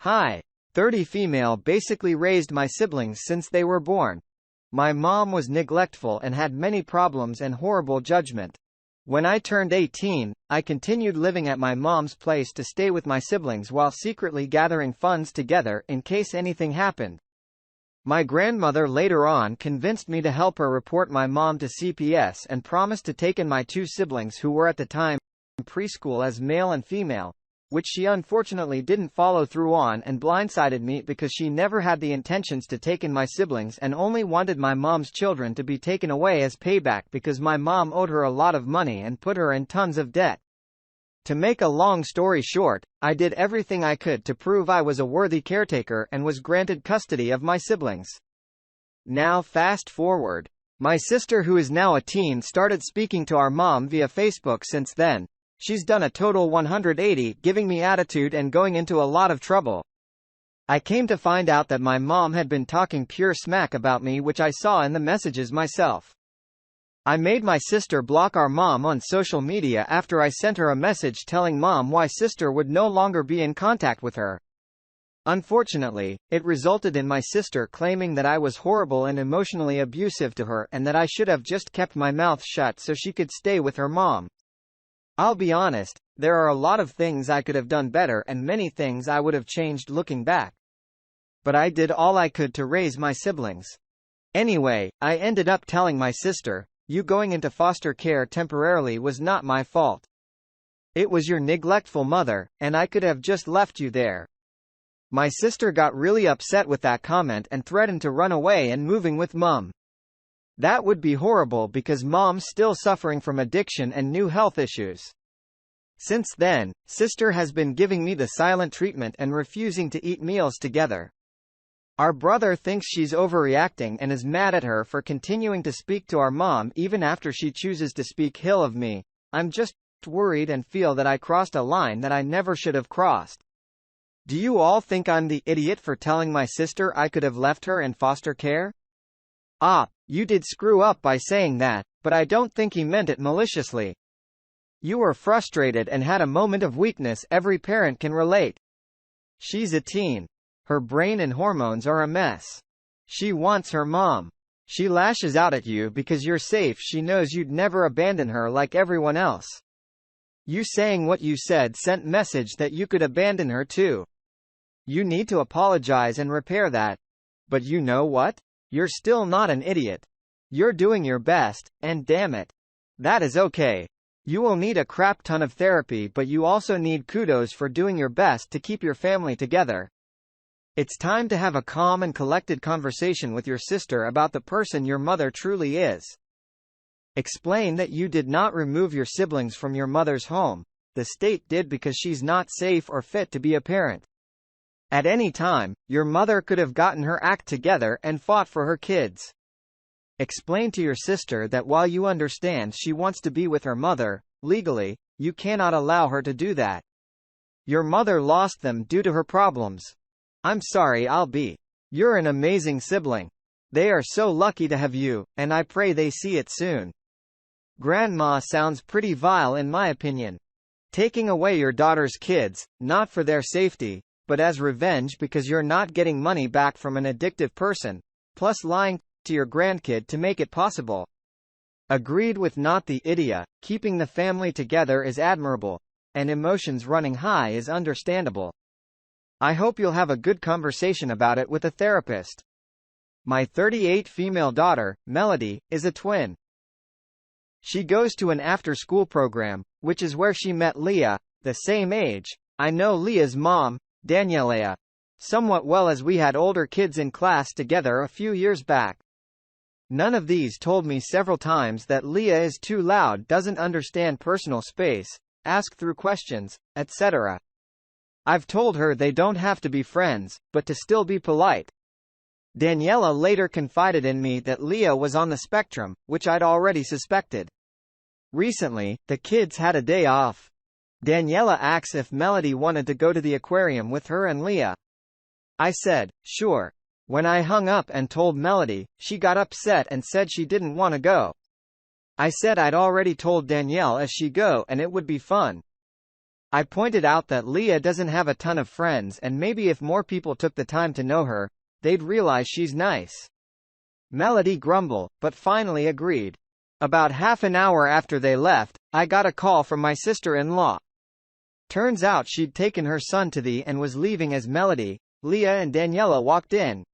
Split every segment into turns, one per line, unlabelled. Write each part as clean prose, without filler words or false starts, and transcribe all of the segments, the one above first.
Hi. 30 female basically raised my siblings since they were born. My mom was neglectful and had many problems and horrible judgment. When I turned 18, I continued living at my mom's place to stay with my siblings while secretly gathering funds together in case anything happened. My grandmother later on convinced me to help her report my mom to CPS and promised to take in my two siblings who were at the time in preschool as male and female, which she unfortunately didn't follow through on and blindsided me because she never had the intentions to take in my siblings and only wanted my mom's children to be taken away as payback because my mom owed her a lot of money and put her in tons of debt. To make a long story short, I did everything I could to prove I was a worthy caretaker and was granted custody of my siblings. Now fast forward. My sister, who is now a teen, started speaking to our mom via Facebook since then. She's done a total 180, giving me attitude and going into a lot of trouble. I came to find out that my mom had been talking pure smack about me, which I saw in the messages myself. I made my sister block our mom on social media after I sent her a message telling mom why sister would no longer be in contact with her. Unfortunately, it resulted in my sister claiming that I was horrible and emotionally abusive to her and that I should have just kept my mouth shut so she could stay with her mom. I'll be honest, there are a lot of things I could have done better and many things I would have changed looking back. But I did all I could to raise my siblings. Anyway, I ended up telling my sister, "You going into foster care temporarily was not my fault. It was your neglectful mother, and I could have just left you there." My sister got really upset with that comment and threatened to run away and moving with mom. That would be horrible because mom's still suffering from addiction and new health issues. Since then, sister has been giving me the silent treatment and refusing to eat meals together. Our brother thinks she's overreacting and is mad at her for continuing to speak to our mom even after she chooses to speak ill of me. I'm just worried and feel that I crossed a line that I never should have crossed. Do you all think I'm the idiot for telling my sister I could have left her in foster care? You did screw up by saying that, but I don't think he meant it maliciously. You were frustrated and had a moment of weakness. Every parent can relate. She's a teen. Her brain and hormones are a mess. She wants her mom. She lashes out at you because you're safe. She knows you'd never abandon her like everyone else. You saying what you said sent message that you could abandon her too. You need to apologize and repair that. But you know what? You're still not an idiot. You're doing your best, and damn it, that is okay. You will need a crap ton of therapy, but you also need kudos for doing your best to keep your family together. It's time to have a calm and collected conversation with your sister about the person your mother truly is. Explain that you did not remove your siblings from your mother's home. The state did because she's not safe or fit to be a parent. At any time, your mother could have gotten her act together and fought for her kids. Explain to your sister that while you understand she wants to be with her mother, legally, you cannot allow her to do that. Your mother lost them due to her problems. I'm sorry, You're an amazing sibling. They are so lucky to have you, and I pray they see it soon. Grandma sounds pretty vile in my opinion. Taking away your daughter's kids, not for their safety, but as revenge because you're not getting money back from an addictive person, plus lying to your grandkid to make it possible. Agreed with not the idiot. Keeping the family together is admirable, and emotions running high is understandable. I hope you'll have a good conversation about it with a therapist. My 38 female daughter, Melody, is a twin. She goes to an after-school program, which is where she met Leah, the same age. I know Leah's mom, Daniela, somewhat well as we had older kids in class together a few years back. None of these told me several times that Leah is too loud, doesn't understand personal space, ask through questions, etc. I've told her they don't have to be friends, but to still be polite. Daniela later confided in me that Leah was on the spectrum, which I'd already suspected. Recently, the kids had a day off. Daniela asks if Melody wanted to go to the aquarium with her and Leah. I said, sure. When I hung up and told Melody, she got upset and said she didn't want to go. I said I'd already told Danielle as she go and it would be fun. I pointed out that Leah doesn't have a ton of friends and maybe if more people took the time to know her, they'd realize she's nice. Melody grumbled, but finally agreed. About half an hour after they left, I got a call from my sister-in-law. Turns out she'd taken her son to the and was leaving as Melody, Leah and Daniela walked in.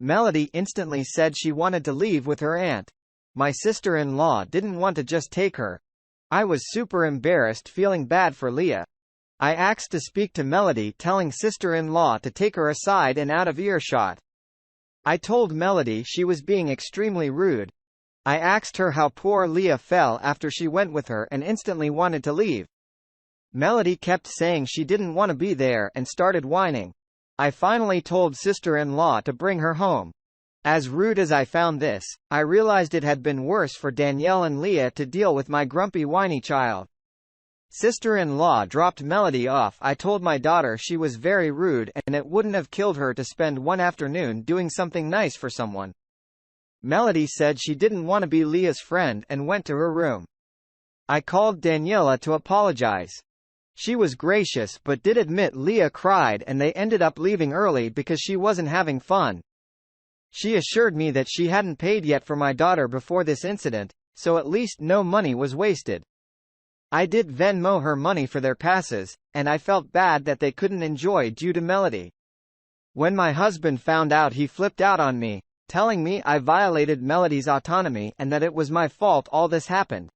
Melody instantly said she wanted to leave with her aunt. My sister-in-law didn't want to just take her. I was super embarrassed, feeling bad for Leah. I asked to speak to Melody, telling sister-in-law to take her aside and out of earshot. I told Melody she was being extremely rude. I asked her how poor Leah fell after she went with her and instantly wanted to leave. Melody kept saying she didn't want to be there and started whining. I finally told sister-in-law to bring her home. As rude as I found this, I realized it had been worse for Danielle and Leah to deal with my grumpy whiny child. Sister-in-law dropped Melody off. I told my daughter she was very rude and it wouldn't have killed her to spend one afternoon doing something nice for someone. Melody said she didn't want to be Leah's friend and went to her room. I called Daniela to apologize. She was gracious but did admit Leah cried and they ended up leaving early because she wasn't having fun. She assured me that she hadn't paid yet for my daughter before this incident, so at least no money was wasted. I did Venmo her money for their passes, and I felt bad that they couldn't enjoy due to Melody. When my husband found out, he flipped out on me, telling me I violated Melody's autonomy and that it was my fault all this happened.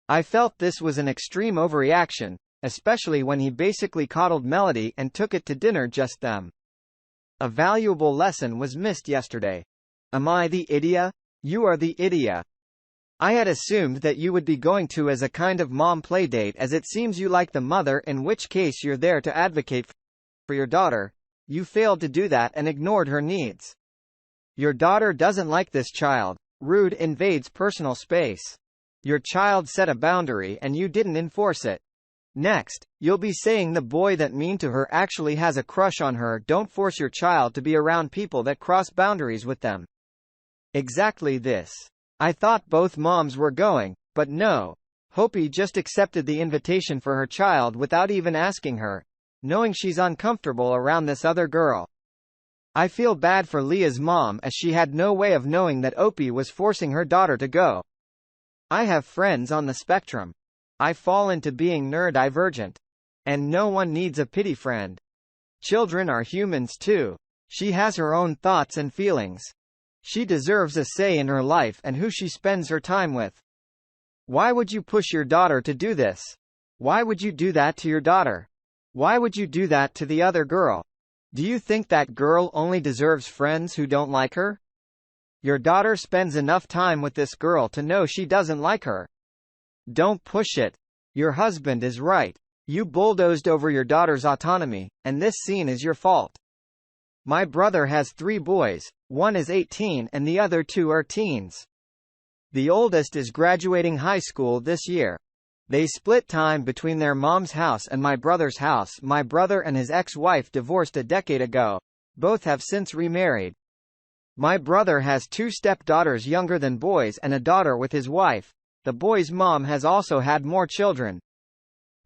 I felt this was an extreme overreaction, especially when he basically coddled Melody and took it to dinner just them. A valuable lesson was missed yesterday. Am I the idiot? You are the idiot. I had assumed that you would be going to as a kind of mom playdate, as it seems you like the mother, in which case you're there to advocate for your daughter. You failed to do that and ignored her needs. Your daughter doesn't like this child. Rude invades personal space. Your child set a boundary and you didn't enforce it. Next, you'll be saying the boy that mean to her actually has a crush on her. Don't force your child to be around people that cross boundaries with them. Exactly this. I thought both moms were going, but no. Hopi just accepted the invitation for her child without even asking her, knowing she's uncomfortable around this other girl. I feel bad for Leah's mom as she had no way of knowing that Opie was forcing her daughter to go. I have friends on the spectrum. I fall into being neurodivergent. And no one needs a pity friend. Children are humans too. She has her own thoughts and feelings. She deserves a say in her life and who she spends her time with. Why would you push your daughter to do this? Why would you do that to your daughter? Why would you do that to the other girl? Do you think that girl only deserves friends who don't like her? Your daughter spends enough time with this girl to know she doesn't like her. Don't push it. Your husband is right. You bulldozed over your daughter's autonomy, and this scene is your fault. My brother has 3 boys, one is 18 and the other 2 are teens. The oldest is graduating high school this year. They split time between their mom's house and my brother's house. My brother and his ex-wife divorced a decade ago. Both have since remarried. My brother has 2 stepdaughters younger than boys and a daughter with his wife. The boy's mom has also had more children.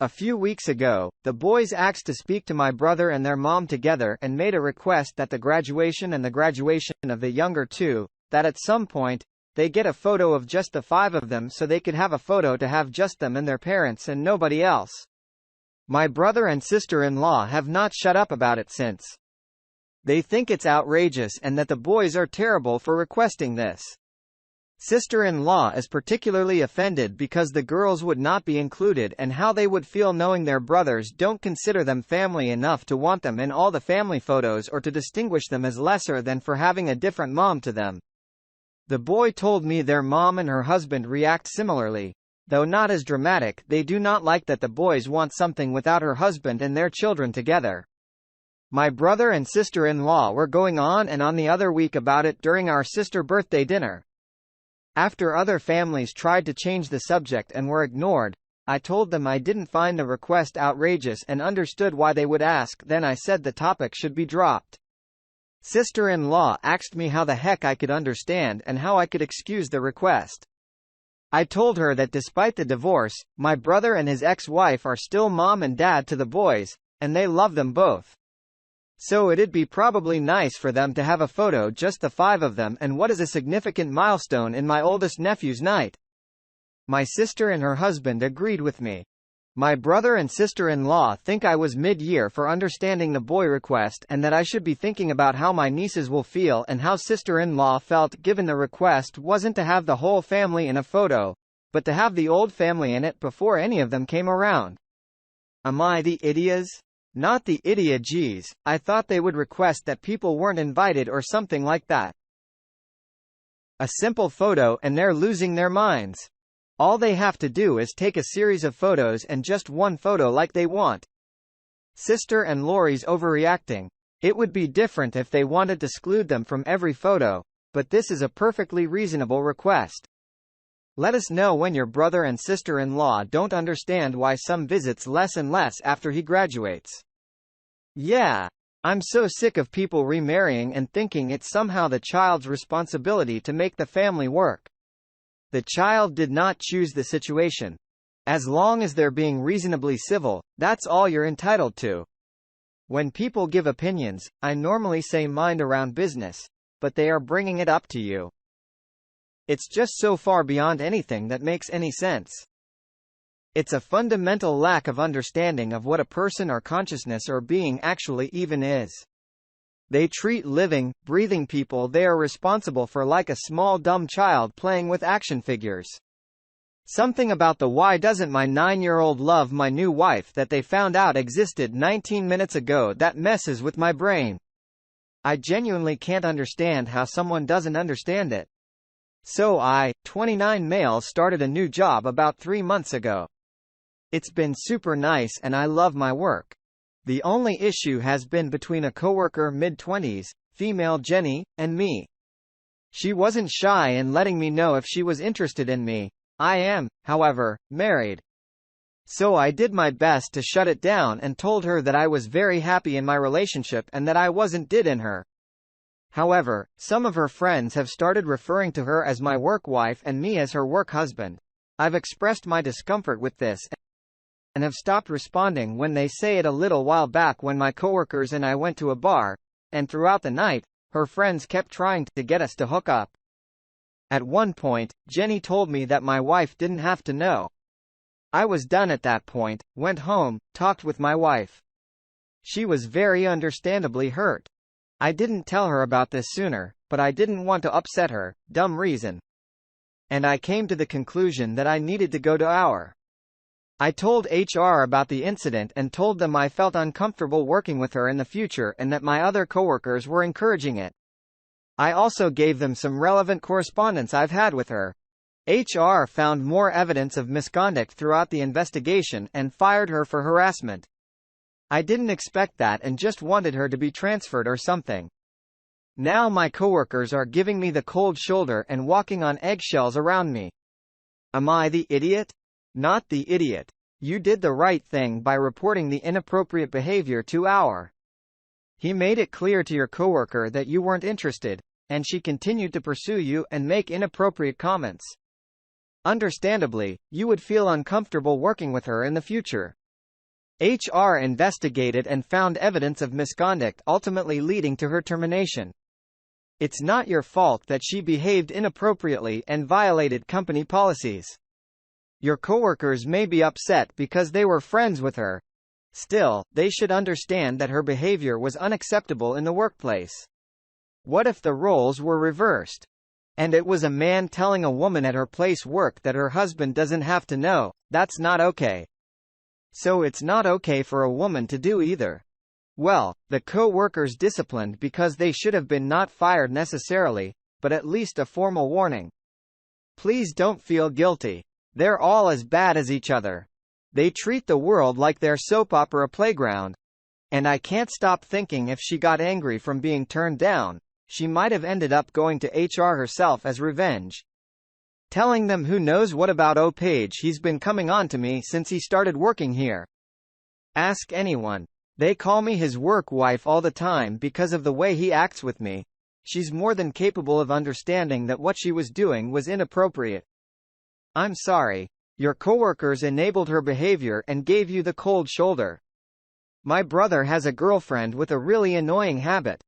A few weeks ago, the boys asked to speak to my brother and their mom together and made a request that the graduation and the graduation of the younger 2, that at some point, they get a photo of just the 5 of them so they could have a photo to have just them and their parents and nobody else. My brother and sister-in-law have not shut up about it since. They think it's outrageous and that the boys are terrible for requesting this. Sister-in-law is particularly offended because the girls would not be included and how they would feel knowing their brothers don't consider them family enough to want them in all the family photos or to distinguish them as lesser than for having a different mom to them. The boy told me their mom and her husband react similarly. Though not as dramatic, they do not like that the boys want something without her husband and their children together. My brother and sister-in-law were going on and on the other week about it during our sister birthday dinner. After other families tried to change the subject and were ignored, I told them I didn't find the request outrageous and understood why they would ask. Then I said the topic should be dropped. Sister-in-law asked me how the heck I could understand and how I could excuse the request. I told her that despite the divorce, my brother and his ex-wife are still mom and dad to the boys, and they love them both. So it'd be probably nice for them to have a photo, just the five of them, and what is a significant milestone in my oldest nephew's night. My sister and her husband agreed with me. My brother and sister-in-law think I was mid-year for understanding the boy request, and that I should be thinking about how my nieces will feel and how sister-in-law felt given the request wasn't to have the whole family in a photo, but to have the old family in it before any of them came around. Am I the idiot? Not the idiot, geez, I thought they would request that people weren't invited or something like that. A simple photo and they're losing their minds. All they have to do is take a series of photos and just one photo like they want. Sister and Lori's overreacting. It would be different if they wanted to exclude them from every photo, but this is a perfectly reasonable request. Let us know when your brother and sister-in-law don't understand why some visits less and less after he graduates. Yeah. I'm so sick of people remarrying and thinking it's somehow the child's responsibility to make the family work. The child did not choose the situation. As long as they're being reasonably civil, that's all you're entitled to. When people give opinions, I normally say mind around business, but they are bringing it up to you. It's just so far beyond anything that makes any sense. It's a fundamental lack of understanding of what a person or consciousness or being actually even is. They treat living, breathing people they are responsible for like a small dumb child playing with action figures. Something about the why doesn't my 9-year-old love my new wife that they found out existed 19 minutes ago that messes with my brain. I genuinely can't understand how someone doesn't understand it. So I, 29 male, started a new job about 3 months ago. It's been super nice and I love my work. The only issue has been between a coworker mid-20s, female Jenny, and me. She wasn't shy in letting me know if she was interested in me. I am, however, married. So I did my best to shut it down and told her that I was very happy in my relationship and that I wasn't dead in her. However, some of her friends have started referring to her as my work wife and me as her work husband. I've expressed my discomfort with this and have stopped responding when they say it. A little while back when my coworkers and I went to a bar, and throughout the night, her friends kept trying to get us to hook up. At one point, Jenny told me that my wife didn't have to know. I was done at that point, went home, talked with my wife. She was very understandably hurt. I didn't tell her about this sooner, but I didn't want to upset her, dumb reason. And I came to the conclusion that I needed to go to our. I told HR about the incident and told them I felt uncomfortable working with her in the future and that my other coworkers were encouraging it. I also gave them some relevant correspondence I've had with her. HR found more evidence of misconduct throughout the investigation and fired her for harassment. I didn't expect that and just wanted her to be transferred or something. Now my coworkers are giving me the cold shoulder and walking on eggshells around me. Am I the idiot? Not the idiot. You did the right thing by reporting the inappropriate behavior to our. He made it clear to your coworker that you weren't interested, and she continued to pursue you and make inappropriate comments. Understandably, you would feel uncomfortable working with her in the future. HR investigated and found evidence of misconduct, ultimately leading to her termination. It's not your fault that she behaved inappropriately and violated company policies. Your coworkers may be upset because they were friends with her. Still, they should understand that her behavior was unacceptable in the workplace. What if the roles were reversed? And it was a man telling a woman at her place work that her husband doesn't have to know? That's not okay. So it's not okay for a woman to do either. Well, the co-workers disciplined because they should have been not fired necessarily, but at least a formal warning. Please don't feel guilty. They're all as bad as each other. They treat the world like their soap opera playground. And I can't stop thinking if she got angry from being turned down, she might have ended up going to HR herself as revenge. Telling them who knows what about "Oh Paige, he's been coming on to me since he started working here. Ask anyone. They call me his work wife all the time because of the way he acts with me. She's more than capable of understanding that what she was doing was inappropriate. I'm sorry. Your coworkers enabled her behavior and gave you the cold shoulder. My brother has a girlfriend with a really annoying habit.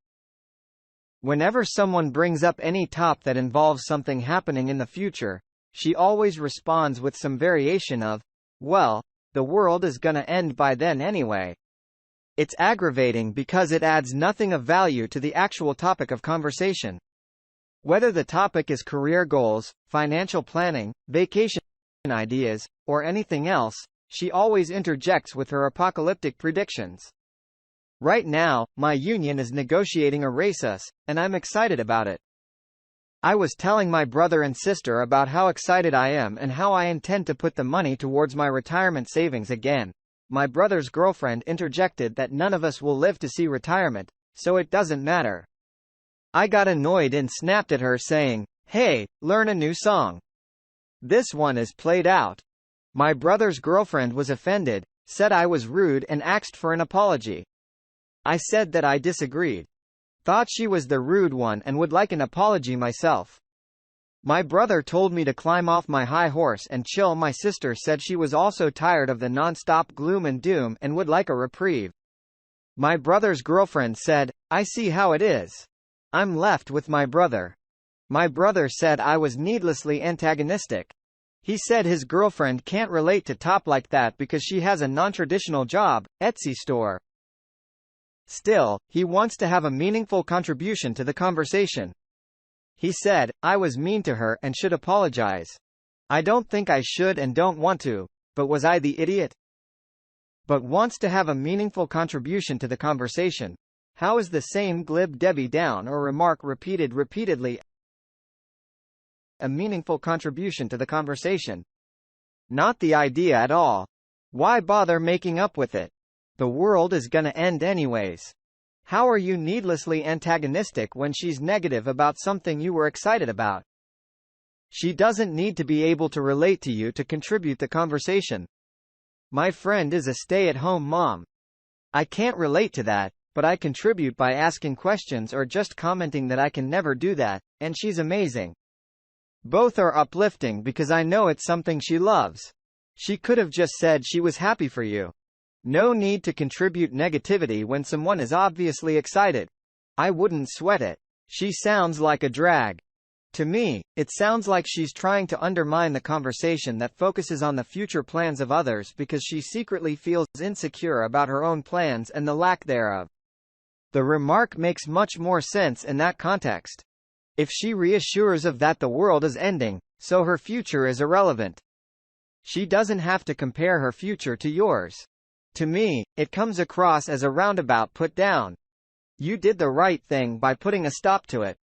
Whenever someone brings up any topic that involves something happening in the future, she always responds with some variation of, well, the world is gonna end by then anyway. It's aggravating because it adds nothing of value to the actual topic of conversation. Whether the topic is career goals, financial planning, vacation ideas, or anything else, she always interjects with her apocalyptic predictions. Right now, my union is negotiating a race, and I'm excited about it. I was telling my brother and sister about how excited I am and how I intend to put the money towards my retirement savings again. My brother's girlfriend interjected that none of us will live to see retirement, so it doesn't matter. I got annoyed and snapped at her saying, "Hey, learn a new song." This one is played out. My brother's girlfriend was offended, said I was rude and asked for an apology. I said that I disagreed. Thought she was the rude one and would like an apology myself. My brother told me to climb off my high horse and chill. My sister said she was also tired of the non-stop gloom and doom and would like a reprieve. My brother's girlfriend said, "I see how it is. I'm left with my brother." My brother said I was needlessly antagonistic. He said his girlfriend can't relate to top like that because she has a non-traditional job, Etsy store. Still, he wants to have a meaningful contribution to the conversation. He said, I was mean to her and should apologize. I don't think I should and don't want to, but was I the idiot? But wants to have a meaningful contribution to the conversation. How is the same glib Debbie Down or remark repeated repeatedly a meaningful contribution to the conversation? Not the idea at all. Why bother making up with it? The world is gonna end anyways. How are you needlessly antagonistic when she's negative about something you were excited about? She doesn't need to be able to relate to you to contribute the conversation. My friend is a stay-at-home mom. I can't relate to that, but I contribute by asking questions or just commenting that I can never do that, and she's amazing. Both are uplifting because I know it's something she loves. She could have just said she was happy for you. No need to contribute negativity when someone is obviously excited. I wouldn't sweat it. She sounds like a drag. To me, it sounds like she's trying to undermine the conversation that focuses on the future plans of others because she secretly feels insecure about her own plans and the lack thereof. The remark makes much more sense in that context. If she reassures of that the world is ending, so her future is irrelevant. She doesn't have to compare her future to yours. To me, it comes across as a roundabout put down. You did the right thing by putting a stop to it.